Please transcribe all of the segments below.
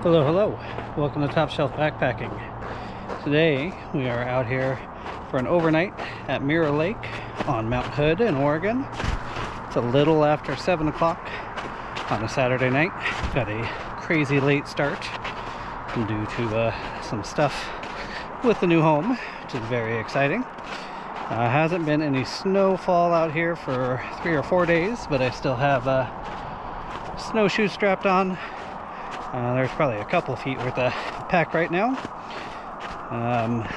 Hello, hello. Welcome to Top Shelf Backpacking. Today we are out here for an overnight at Mirror Lake on Mount Hood in Oregon. It's a little after 7 o'clock on a Saturday night. Got a crazy late start due to some stuff with the new home, which is very exciting. Hasn't been any snowfall out here for 3 or 4 days, but I still have snowshoes strapped on. There's probably a couple feet worth of pack right now.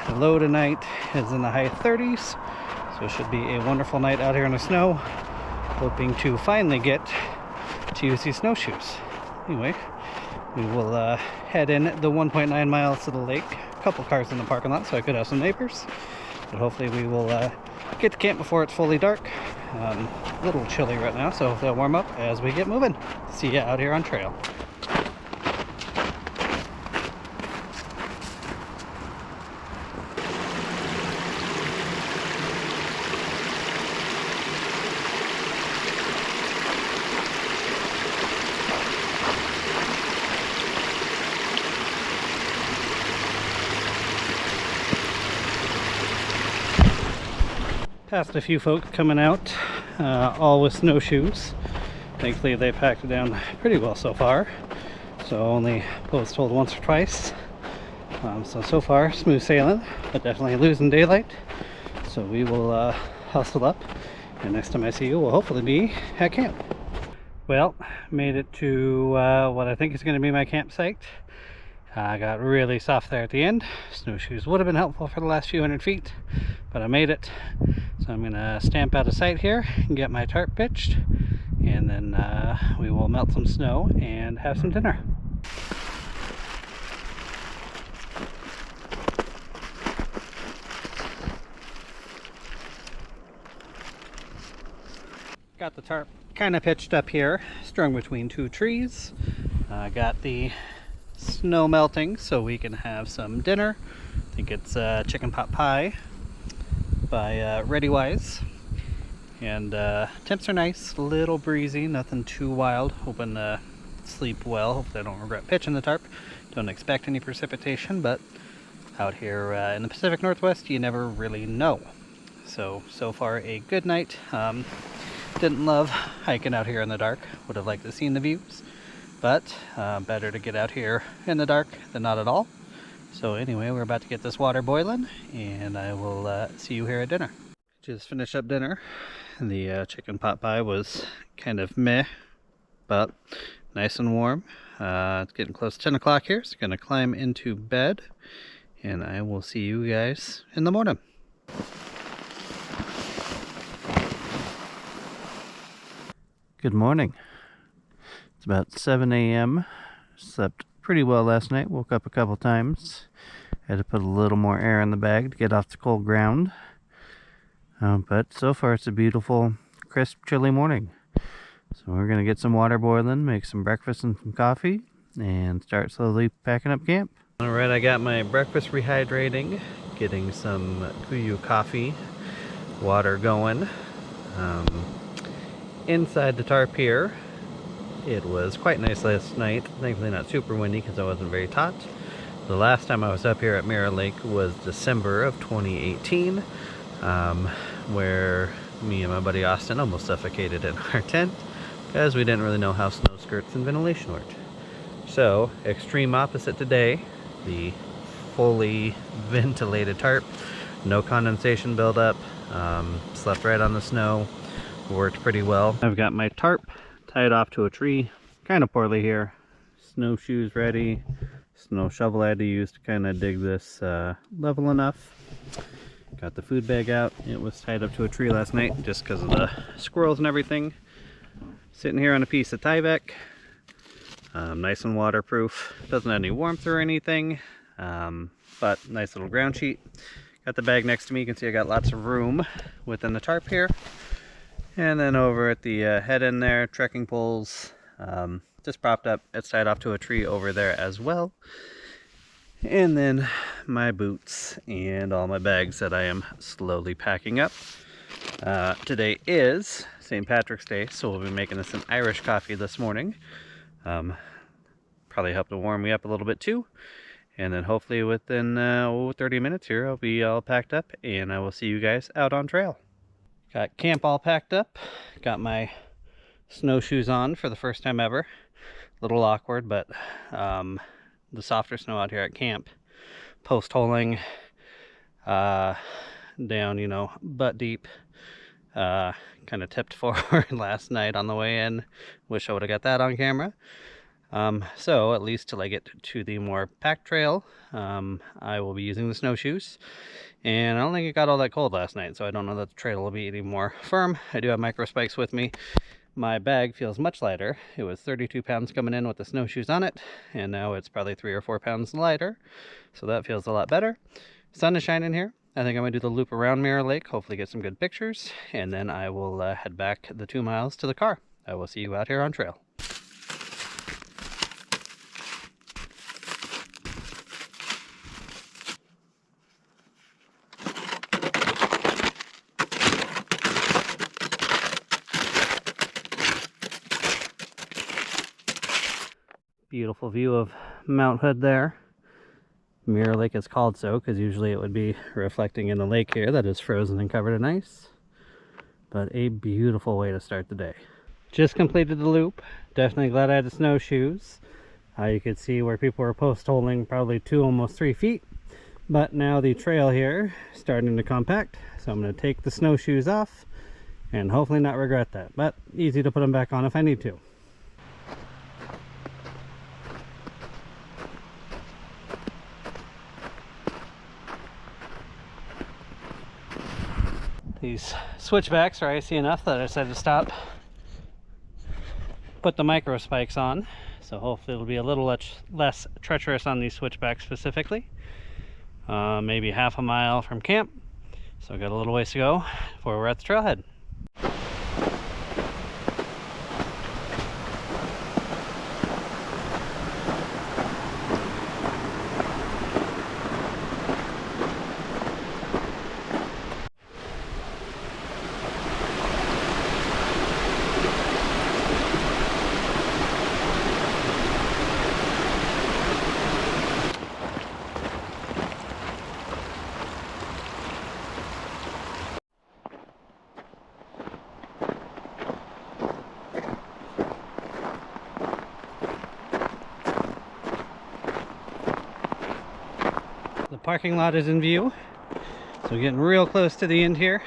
The low tonight is in the high 30s, so it should be a wonderful night out here in the snow. Hoping to finally get to use these snowshoes. Anyway, we will head in the 1.9 miles to the lake. A couple cars in the parking lot, so I could have some neighbors. But hopefully we will get to camp before it's fully dark. A little chilly right now, so they'll warm up as we get moving. See ya out here on trail. Passed a few folks coming out, all with snowshoes. Thankfully they packed it down pretty well so far, so only post holed once or twice. So far smooth sailing, but definitely losing daylight. So we will hustle up, and next time I see you will hopefully be at camp. Well, made it to what I think is going to be my campsite. I got really soft there at the end. Snowshoes would have been helpful for the last few hundred feet, but I made it. So I'm gonna stamp out a site here and get my tarp pitched, and then we will melt some snow and have some dinner. Got the tarp kind of pitched up here, strung between two trees. Got the snow melting so we can have some dinner. I think it's chicken pot pie by ReadyWise, and temps are nice, a little breezy, nothing too wild. Hoping to sleep well. Hopefully I don't regret pitching the tarp. Don't expect any precipitation, but out here in the Pacific Northwest you never really know. So far a good night. Didn't love hiking out here in the dark. Would have liked to see the views, but better to get out here in the dark than not at all. So anyway, we're about to get this water boiling, and I will see you here at dinner. Just finished up dinner. The chicken pot pie was kind of meh, but nice and warm. It's getting close to 10 o'clock here, so I'm going to climb into bed, and I will see you guys in the morning. Good morning. It's about 7 a.m. Slept pretty well last night. Woke up a couple times. Had to put a little more air in the bag to get off the cold ground. But so far it's a beautiful, crisp, chilly morning. So we're going to get some water boiling, make some breakfast and some coffee, and start slowly packing up camp. Alright, I got my breakfast rehydrating, getting some Kuyu coffee, water going. Inside the tarp here, it was quite nice last night. Thankfully not super windy because I wasn't very taut. The last time I was up here at Mirror Lake was December of 2018, where me and my buddy Austin almost suffocated in our tent because we didn't really know how snow skirts and ventilation worked. So, extreme opposite today. The fully ventilated tarp, no condensation buildup, slept right on the snow, worked pretty well. I've got my tarp tied off to a tree, kind of poorly here. Snowshoes ready. Snow shovel I had to use to kind of dig this level enough. Got the food bag out. It was tied up to a tree last night just because of the squirrels and everything. Sitting here on a piece of Tyvek. Nice and waterproof. Doesn't have any warmth or anything, but nice little ground sheet. Got the bag next to me. You can see I got lots of room within the tarp here. And then over at the head end there, trekking poles, just propped up. It's tied off to a tree over there as well. And then my boots and all my bags that I am slowly packing up. Today is St. Patrick's Day, so we'll be making us an Irish coffee this morning. Probably help to warm me up a little bit too. And then hopefully within 30 minutes here, I'll be all packed up and I will see you guys out on trail. Got camp all packed up. Got my snowshoes on for the first time ever. A little awkward, but the softer snow out here at camp, post-holing, down, you know, butt deep, kind of tipped forward last night on the way in. Wish I would have got that on camera. So at least till I get to the more packed trail, I will be using the snowshoes. And I don't think it got all that cold last night, so I don't know that the trail will be any more firm. I do have micro spikes with me. My bag feels much lighter. It was 32 pounds coming in with the snowshoes on it, and now it's probably 3 or 4 pounds lighter. So that feels a lot better. Sun is shining here. I think I'm going to do the loop around Mirror Lake, hopefully get some good pictures, and then I will head back the 2 miles to the car. I will see you out here on trail. Beautiful view of Mount Hood there. Mirror Lake is called so because usually it would be reflecting in the lake here that is frozen and covered in ice. But a beautiful way to start the day. Just completed the loop. Definitely glad I had the snowshoes. You could see where people were post-holing probably 2, almost 3 feet. But now the trail here is starting to compact. So I'm going to take the snowshoes off and hopefully not regret that. But easy to put them back on if I need to. These switchbacks are icy enough that I decided to stop, put the micro spikes on, so hopefully it'll be a little less treacherous on these switchbacks specifically. Maybe half a mile from camp, so I've got a little ways to go before we're at the trailhead. The parking lot is in view, so getting real close to the end here.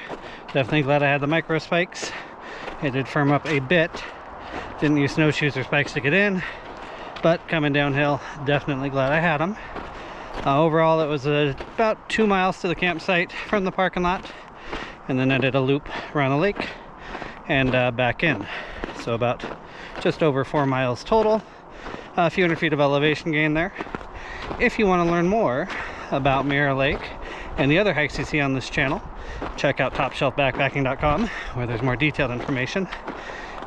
Definitely glad I had the micro spikes. It did firm up a bit. Didn't use snowshoes or spikes to get in, but coming downhill, definitely glad I had them. Overall, it was about 2 miles to the campsite from the parking lot, and then I did a loop around the lake and back in. So about just over 4 miles total. A few hundred feet of elevation gain there. If you want to learn more about Mirror Lake and the other hikes you see on this channel, check out topshelfbackpacking.com, where there's more detailed information.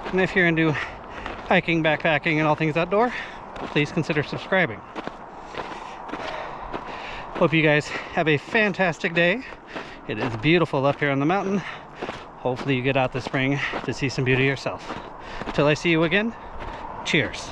And if you're into hiking, backpacking, and all things outdoor, please consider subscribing. Hope you guys have a fantastic day. It is beautiful up here on the mountain. Hopefully you get out this spring to see some beauty yourself. Till I see you again, cheers.